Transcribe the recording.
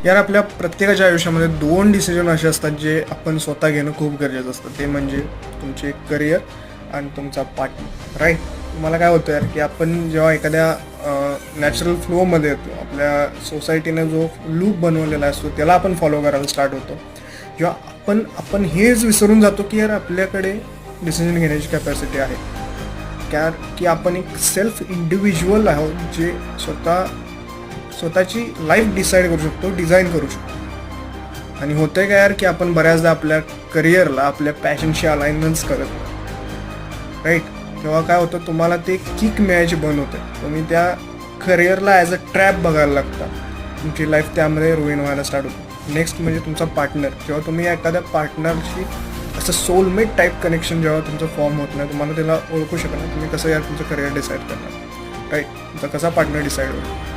यार आपल्या प्रत्येकाच्या आयुष्यामध्ये 2 डिसिजन असे असतात जे आपण स्वतः घेणं खूप गरजेचं असतं. ते म्हणजे तुमचे करिअर आणि तुमचा पार्टनर, राईट? तुम्हाला काय होतं यार की आपण जेव्हा एखाद्या नॅचरल फ्लोमध्ये येतो, आपल्या सोसायटीने जो लूप बनवलेला असतो त्याला आपण फॉलो करायला स्टार्ट होतो. जेव्हा आपण हेच विसरून जातो की यार आपल्याकडे डिसिजन घेण्याची कॅपॅसिटी आहे, की आपण एक सेल्फ इंडिव्हिज्युअल आहोत जे स्वतःची लाईफ डिसाईड करू शकतो, डिझाईन करू शकतो. आणि होतंय काय यार की आपण बऱ्याचदा आपल्या करिअरला आपल्या पॅशनशी अलाइनमेंट्स करत नाही, राईट? तेव्हा काय होतं, तुम्हाला ते किक मिळायची बंद होते. तुम्ही त्या करिअरला ॲज अ ट्रॅप बघायला लागता, तुमची लाईफ त्यामध्ये रुईन व्हायला स्टार्ट होतं. नेक्स्ट म्हणजे तुमचा पार्टनर. जेव्हा तुम्ही एखाद्या पार्टनरशी असं सोलमेट टाईप कनेक्शन जेव्हा तुमचं फॉर्म होत नाही, तुम्हाला त्याला ओळखू शकत नाही, तुम्ही कसं यार तुमचं करिअर डिसाईड करणार, राईट? तुमचा कसा पार्टनर डिसाईड होईल?